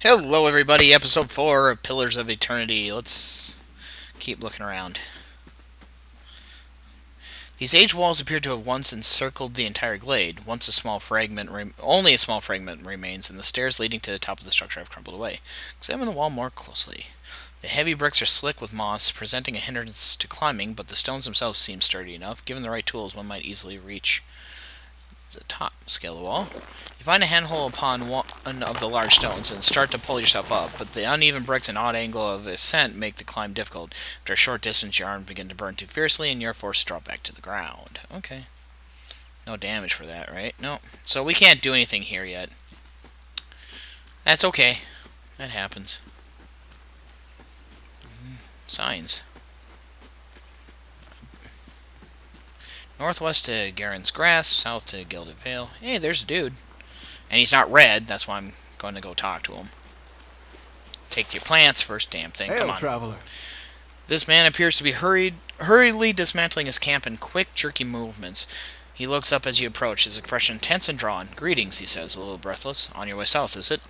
Hello, everybody. Episode 4 of Pillars of Eternity. Let's keep looking around. These age walls appear to have once encircled the entire glade. Only a small fragment remains, and the stairs leading to the top of the structure have crumbled away. Examine the wall more closely. The heavy bricks are slick with moss, presenting a hindrance to climbing, but the stones themselves seem sturdy enough. Given the right tools, one might easily reach the top scale of the wall. You find a handhold upon one of the large stones and start to pull yourself up, but the uneven bricks and odd angle of ascent make the climb difficult. After a short distance, your arms begin to burn too fiercely, and you're forced to drop back to the ground. Okay. No damage for that, right? No. So we can't do anything here yet. That's okay. That happens. Signs. Northwest to Garen's Grass, south to Gilded Vale. Hey, there's a dude. And he's not red, that's why I'm going to go talk to him. Take your plants first, damn thing. Hail, Come on. traveler. This man appears to be hurriedly dismantling his camp in quick, jerky movements. He looks up as you approach, his expression tense and drawn. Greetings, he says, a little breathless. On your way south, is it?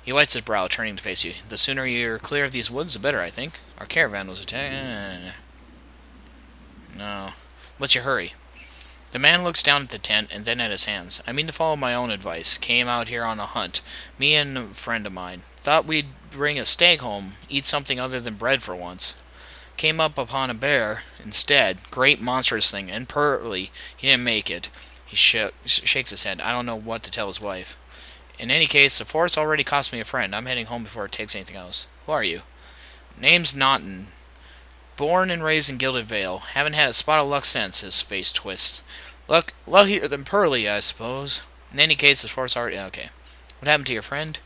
He wipes his brow, turning to face you. The sooner you're clear of these woods, the better, I think. Our caravan was attacked. No. What's your hurry? The man looks down at the tent and then at his hands. I mean to follow my own advice. Came out here on a hunt. Me and a friend of mine. Thought we'd bring a stag home. Eat something other than bread for once. Came up upon a bear instead. Great monstrous thing. And Pearly. He didn't make it. He shakes his head. I don't know what to tell his wife. In any case, the forest already cost me a friend. I'm heading home before it takes anything else. Who are you? Name's Naughton. Born and raised in Gilded Vale. Haven't had a spot of luck since. His face twists. Luckier than Pearly, I suppose. In any case, the forest already... Okay. What happened to your friend?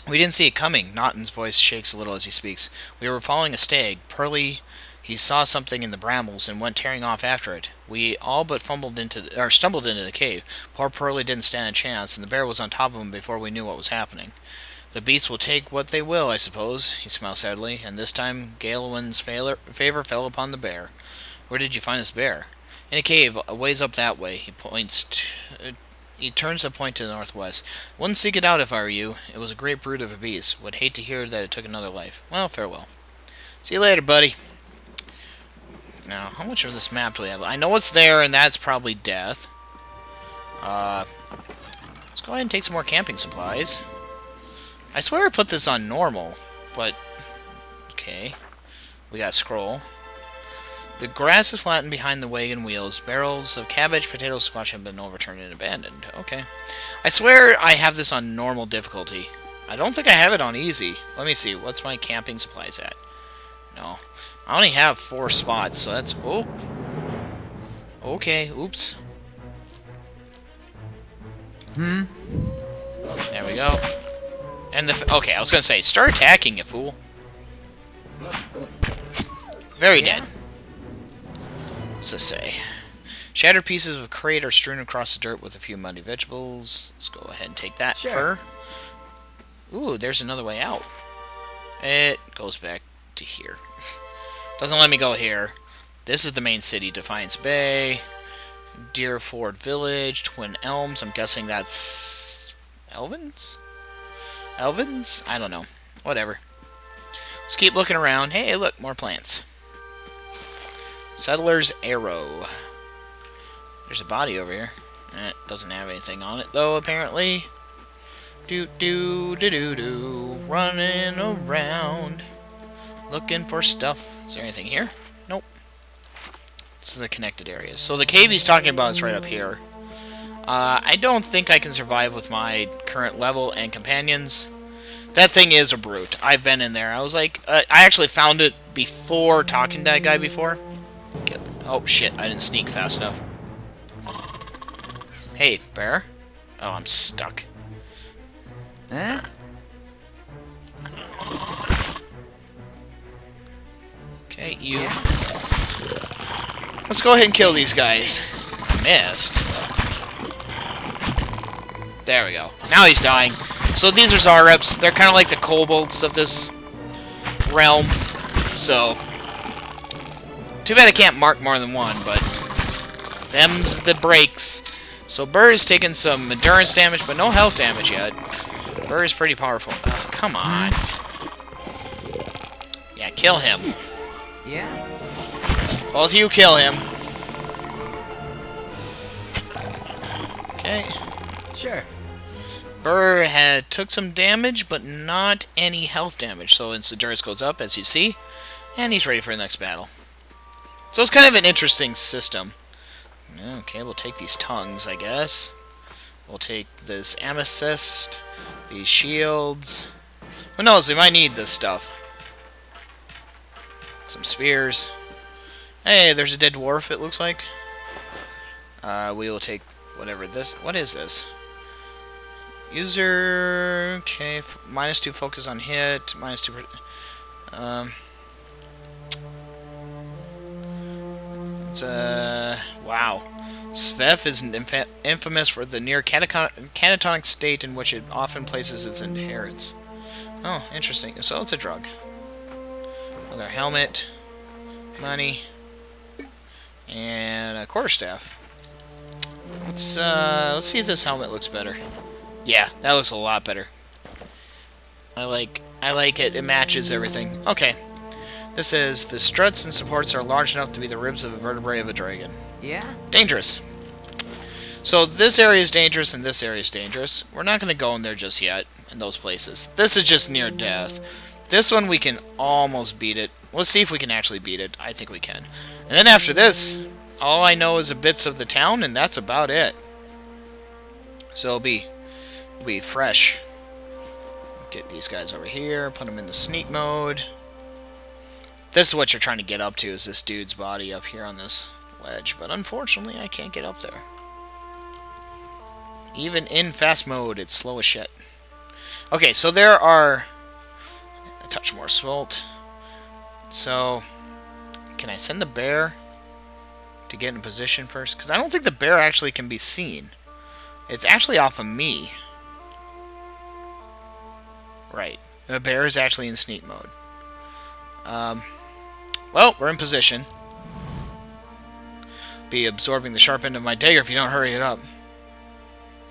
We didn't see it coming. Naughton's voice shakes a little as he speaks. We were following a stag. Pearly, he saw something in the brambles and went tearing off after it. We all but stumbled into the cave. Poor Pearly didn't stand a chance, and the bear was on top of him before we knew what was happening. The beasts will take what they will, I suppose, he smiled sadly, and this time Galewin's favor fell upon the bear. Where did you find this bear? In a cave, a ways up that way. He turns to point to the northwest. Wouldn't seek it out if I were you. It was a great brute of a beast. Would hate to hear that it took another life. Well, farewell. See you later, buddy. Now, how much of this map do we have? I know it's there, and that's probably death. Let's go ahead and take some more camping supplies. I swear I put this on normal, but... Okay. We got a scroll. The grass is flattened behind the wagon wheels. Barrels of cabbage, potatoes, squash have been overturned and abandoned. Okay. I swear I have this on normal difficulty. I don't think I have it on easy. Let me see. What's my camping supplies at? No. I only have 4 spots, so that's... Oh. Okay. Oops. There we go. And okay, I was gonna say, start attacking, you fool. Very dead. What's this say? Shattered pieces of crate are strewn across the dirt with a few muddy vegetables. Let's go ahead and take that fur. Ooh, there's another way out. It goes back to here. Doesn't let me go here. This is the main city, Defiance Bay, Deerford Village, Twin Elms. I'm guessing that's Elvins? Elvins? I don't know. Whatever. Let's keep looking around. Hey, look, more plants. Settler's Arrow. There's a body over here. It doesn't have anything on it, though, apparently. Do. Running around. Looking for stuff. Is there anything here? Nope. It's the connected areas. So the cave he's talking about is right up here. I don't think I can survive with my current level and companions. That thing is a brute. I've been in there. I was like... I actually found it before talking to that guy before. Oh, shit. I didn't sneak fast enough. Hey, bear. Oh, I'm stuck. Huh? Okay, you... Let's go ahead and kill these guys. I missed. There we go. Now he's dying. So these are Zareps. They're kind of like the kobolds of this realm. So... Too bad I can't mark more than one, but... Them's the breaks. So Burr is taking some endurance damage, but no health damage yet. Burr is pretty powerful. Come on. Yeah, kill him. Yeah? Both of you kill him. Okay. Sure. Burr took some damage, but not any health damage. So his endurance goes up, as you see, and he's ready for the next battle. So it's kind of an interesting system. Okay, we'll take these tongues, I guess. We'll take this amethyst, these shields. Who knows, we might need this stuff. Some spears. Hey, there's a dead dwarf, it looks like. We will take whatever this... What is this? User... Okay, -2 focus on hit, -2... Wow. Svef is infamous for the near catatonic state in which it often places its adherents. Oh, interesting. So it's a drug. Another helmet, money, and a quarterstaff. Let's see if this helmet looks better. Yeah, that looks a lot better. I like it. It matches everything. Okay. This says the struts and supports are large enough to be the ribs of a vertebrae of a dragon. Yeah? Dangerous. So this area is dangerous and this area is dangerous. We're not going to go in there just yet, in those places. This is just near death. This one we can almost beat it. Let's see if we can actually beat it. I think we can. And then after this, all I know is the bits of the town, and that's about it. So it'll be fresh. Get these guys over here, put them in the sneak mode. This is what you're trying to get up to, is this dude's body up here on this ledge. But unfortunately, I can't get up there. Even in fast mode, it's slow as shit. Okay, so there are... A touch more salt. So, can I send the bear to get in position first? Because I don't think the bear actually can be seen. It's actually off of me. Right. The bear is actually in sneak mode. Well, we're in position. Be absorbing the sharp end of my dagger if you don't hurry it up.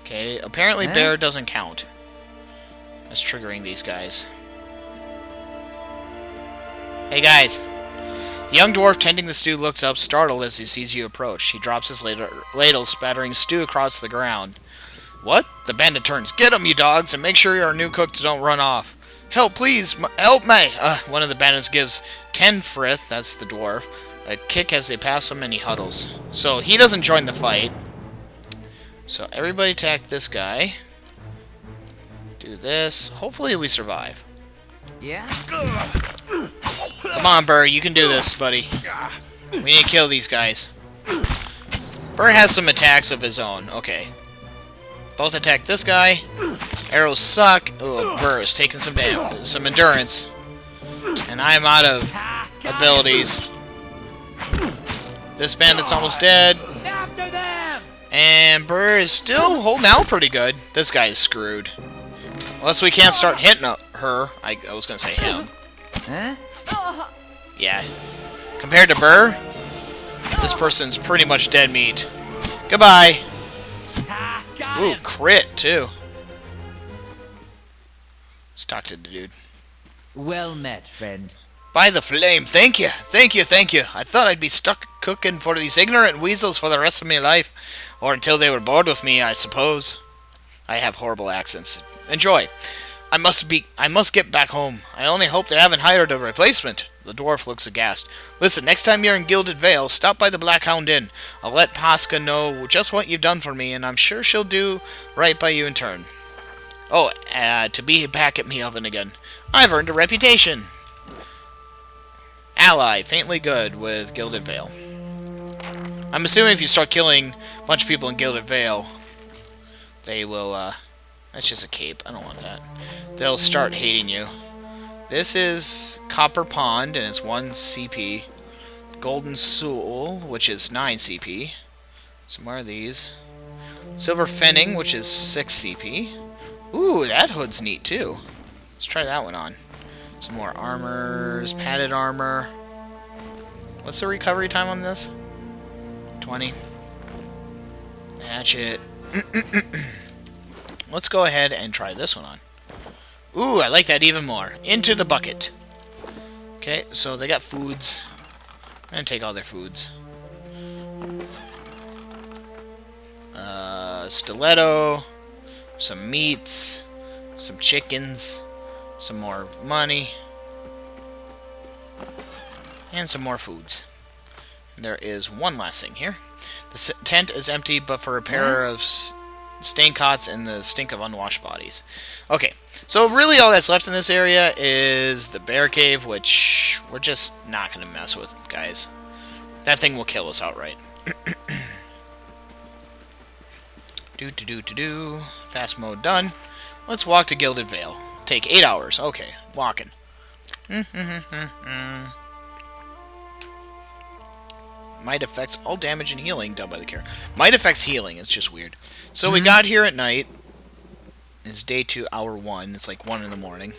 Okay, apparently bear doesn't count. That's triggering these guys. Hey guys. The young dwarf tending the stew looks up, startled as he sees you approach. He drops his ladle, spattering stew across the ground. What? The bandit turns. Get 'em, you dogs, and make sure our new cooks don't run off. Help, please! Help me! One of the bandits gives Tenfrith, that's the dwarf, a kick as they pass him, and he huddles. So he doesn't join the fight. So everybody attack this guy. Do this. Hopefully we survive. Yeah? Come on, Burr, you can do this, buddy. We need to kill these guys. Burr has some attacks of his own. Okay. Both attack this guy. Arrows suck. Oh, Burr is taking some damage, some endurance. And I'm out of abilities. This bandit's almost dead. After them! And Burr is still holding out pretty good. This guy is screwed. Unless we can't start hitting her. I was going to say him. Huh? Yeah. Compared to Burr, this person's pretty much dead meat. Goodbye. Ooh, crit, too. Let's talk to the dude. Well met, friend. By the flame, thank you, thank you, thank you. I thought I'd be stuck cooking for these ignorant weasels for the rest of my life. Or until they were bored with me, I suppose. I have horrible accents. Enjoy. I must get back home. I only hope they haven't hired a replacement. The dwarf looks aghast. Listen, next time you're in Gilded Vale, stop by the Black Hound Inn. I'll let Pasca know just what you've done for me, and I'm sure she'll do right by you in turn. Oh, to be back at me oven again. I've earned a reputation. Ally, faintly good with Gilded Vale. I'm assuming if you start killing a bunch of people in Gilded Vale, they will, that's just a cape. I don't want that. They'll start hating you. This is Copper Pond, and it's 1 CP. Golden Soul, which is 9 CP. Some more of these. Silver Fenning, which is 6 CP. Ooh, that hood's neat, too. Let's try that one on. Some more armors, padded armor. What's the recovery time on this? 20. Hatchet. Let's go ahead and try this one on. Ooh, I like that even more. Into the bucket. Okay, so they got foods. I'm gonna take all their foods. Stiletto, some meats, some chickens, some more money, and some more foods. There is one last thing here. The tent is empty, but for a pair of stain cots and the stink of unwashed bodies. Okay, so really all that's left in this area is the bear cave, which we're just not going to mess with, guys. That thing will kill us outright. Do. Fast mode done. Let's walk to Gilded Vale. Take 8 hours. Okay, walking. Might affects all damage and healing done by the care. Might affects healing. It's just weird. So we got here at night. It's day 2, hour 1. It's like 1 in the morning.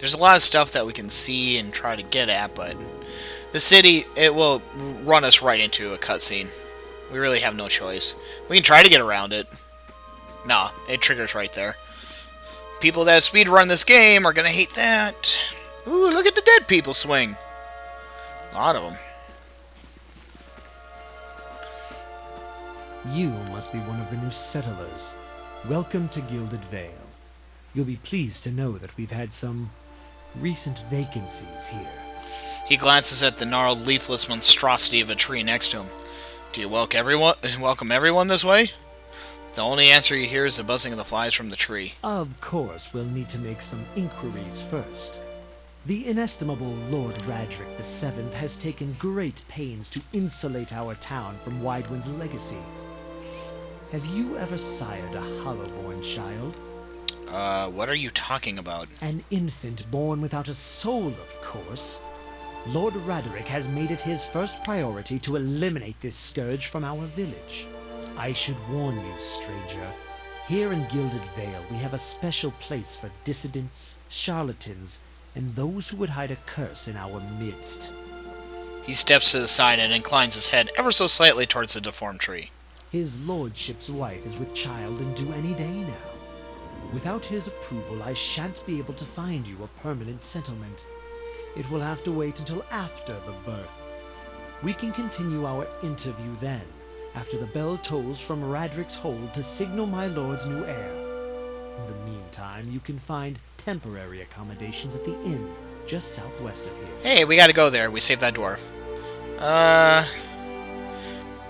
There's a lot of stuff that we can see and try to get at, but the city, it will run us right into a cutscene. We really have no choice. We can try to get around it. Nah, it triggers right there. People that speedrun this game are gonna hate that. Ooh, look at the dead people swing. A lot of them. You must be one of the new settlers. Welcome to Gilded Vale. You'll be pleased to know that we've had some recent vacancies here. He glances at the gnarled, leafless monstrosity of a tree next to him. Do you welcome everyone this way? The only answer you hear is the buzzing of the flies from the tree. Of course, we'll need to make some inquiries first. The inestimable Lord Radric VII has taken great pains to insulate our town from Widewind's legacy. Have you ever sired a Hollowborn child? What are you talking about? An infant born without a soul, of course. Lord Raderick has made it his first priority to eliminate this scourge from our village. I should warn you, stranger. Here in Gilded Vale, we have a special place for dissidents, charlatans, and those who would hide a curse in our midst. He steps to the side and inclines his head ever so slightly towards the deformed tree. His lordship's wife is with child and due any day now. Without his approval, I shan't be able to find you a permanent settlement. It will have to wait until after the birth. We can continue our interview then, after the bell tolls from Radric's hold to signal my lord's new heir. In the meantime, you can find temporary accommodations at the inn, just southwest of here. Hey, we gotta go there. We saved that door.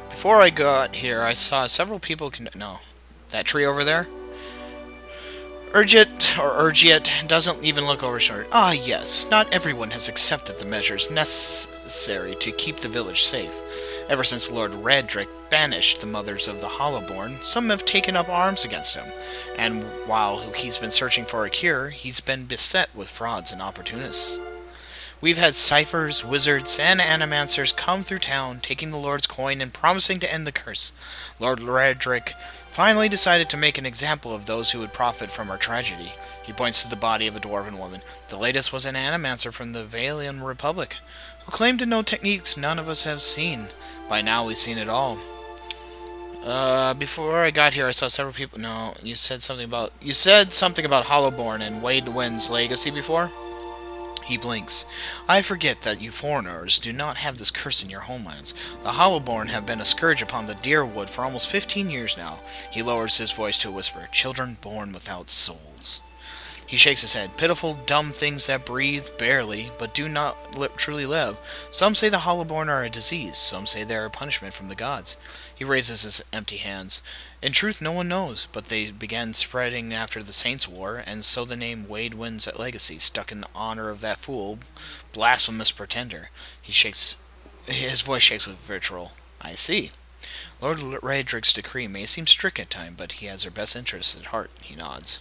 Before I got here, I saw several people No. That tree over there? Urgit doesn't even look over his shoulder. Ah, yes, not everyone has accepted the measures necessary to keep the village safe. Ever since Lord Radric banished the mothers of the Hollowborn, some have taken up arms against him, and while he's been searching for a cure, he's been beset with frauds and opportunists. We've had ciphers, wizards, and animancers come through town, taking the Lord's coin and promising to end the curse. Lord Radric finally decided to make an example of those who would profit from our tragedy. He points to the body of a dwarven woman. The latest was an animancer from the Valian Republic, who claimed to know techniques none of us have seen. By now we've seen it all. Before I got here, I saw several people... No, you said something about Hollowborn and Wade Wynn's legacy before? He blinks. I forget that you foreigners do not have this curse in your homelands. The Hollowborn have been a scourge upon the Deerwood for almost 15 years now. He lowers his voice to a whisper. Children born without souls. He shakes his head. Pitiful, dumb things that breathe, barely, but do not truly live. Some say the Hollowborn are a disease. Some say they are a punishment from the gods. He raises his empty hands. In truth, no one knows, but they began spreading after the Saints' War, and so the name Wade Wynn's legacy stuck in honor of that fool, blasphemous pretender. His voice shakes with vitriol. I see. Lord Radric's decree may seem strict at times, but he has our best interests at heart. He nods.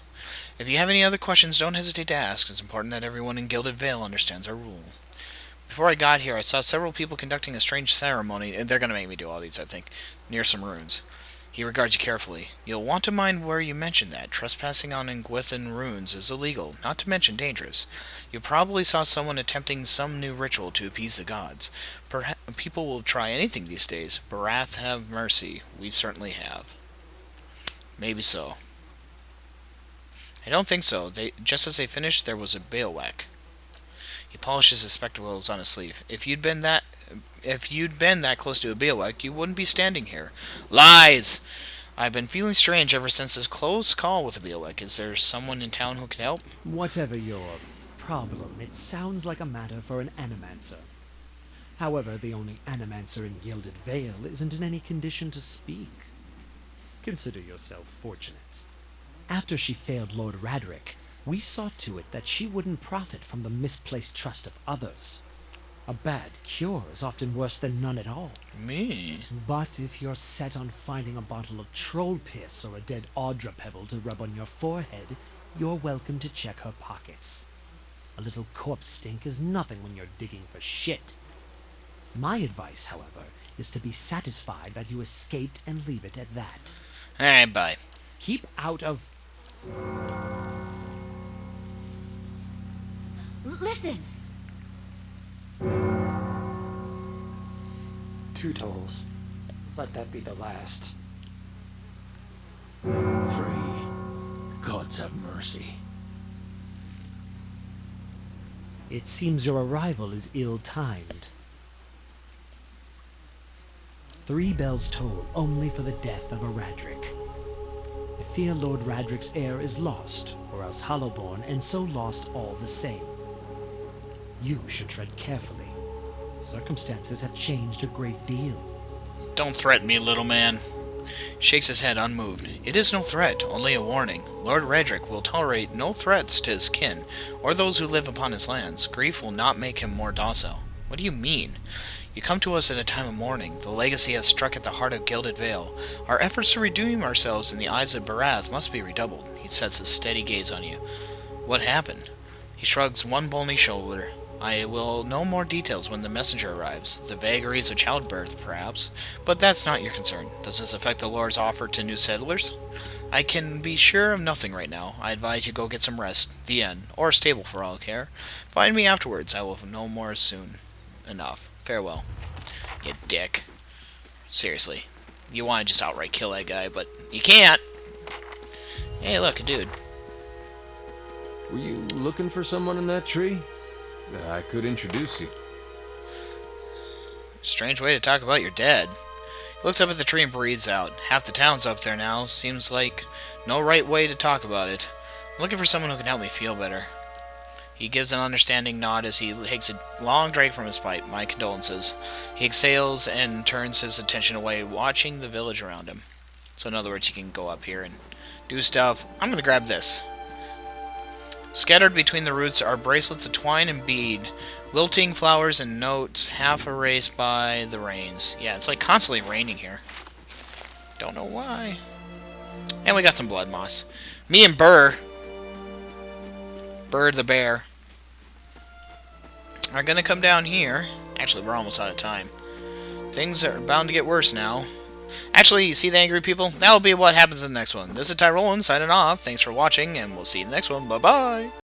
If you have any other questions, don't hesitate to ask. It's important that everyone in Gilded Vale understands our rule. Before I got here, I saw several people conducting a strange ceremony, and they're going to make me do all these, I think, near some ruins. He regards you carefully. You'll want to mind where you mentioned that. Trespassing on Ingwithan ruins is illegal, not to mention dangerous. You probably saw someone attempting some new ritual to appease the gods. People will try anything these days. Barath have mercy. We certainly have. Maybe so. I don't think so. Just as they finished, there was a bailwhack. He polishes his spectacles on his sleeve. If you'd been that close to a bailwhack, you wouldn't be standing here. Lies! I've been feeling strange ever since this close call with the bailwhack. Is there someone in town who can help? Whatever your problem, it sounds like a matter for an animancer. However, the only animancer in Gilded Vale isn't in any condition to speak. Consider yourself fortunate. After she failed Lord Radric, we saw to it that she wouldn't profit from the misplaced trust of others. A bad cure is often worse than none at all. Me? But if you're set on finding a bottle of troll piss or a dead Audra pebble to rub on your forehead, you're welcome to check her pockets. A little corpse stink is nothing when you're digging for shit. My advice, however, is to be satisfied that you escaped and leave it at that. Alright, bye. Keep out of... Listen! 2 tolls. Let that be the last. 3. Gods have mercy. It seems your arrival is ill-timed. 3 bells toll only for the death of a Radric. I fear Lord Radric's heir is lost, or else Hollowborn, and so lost all the same. You should tread carefully. Circumstances have changed a great deal. Don't threaten me, little man. Shakes his head unmoved. It is no threat, only a warning. Lord Radric will tolerate no threats to his kin, or those who live upon his lands. Grief will not make him more docile. What do you mean? You come to us at a time of mourning. The legacy has struck at the heart of Gilded Vale. Our efforts to redeem ourselves in the eyes of Barath must be redoubled. He sets a steady gaze on you. What happened? He shrugs one bony shoulder. I will know more details when the messenger arrives. The vagaries of childbirth, perhaps. But that's not your concern. Does this affect the Lord's offer to new settlers? I can be sure of nothing right now. I advise you go get some rest. The inn. Or a stable for all I care. Find me afterwards. I will know more soon enough. Farewell. You dick. Seriously. You want to just outright kill that guy, but you can't. Hey, look, a dude. Were you looking for someone in that tree? I could introduce you. Strange way to talk about your dad. He looks up at the tree and breathes out. Half the town's up there now. Seems like no right way to talk about it. I'm looking for someone who can help me feel better. He gives an understanding nod as he takes a long drag from his pipe. My condolences. He exhales and turns his attention away, watching the village around him. So in other words, he can go up here and do stuff. I'm going to grab this. Scattered between the roots are bracelets of twine and bead, wilting flowers and notes, half erased by the rains. Yeah, it's like constantly raining here. Don't know why. And we got some blood moss. Me and Burr the bear, are gonna come down here. Actually, we're almost out of time. Things are bound to get worse now. Actually, you see the angry people? That'll be what happens in the next one. This is Tyrolan signing off. Thanks for watching, and we'll see you in the next one. Bye-bye!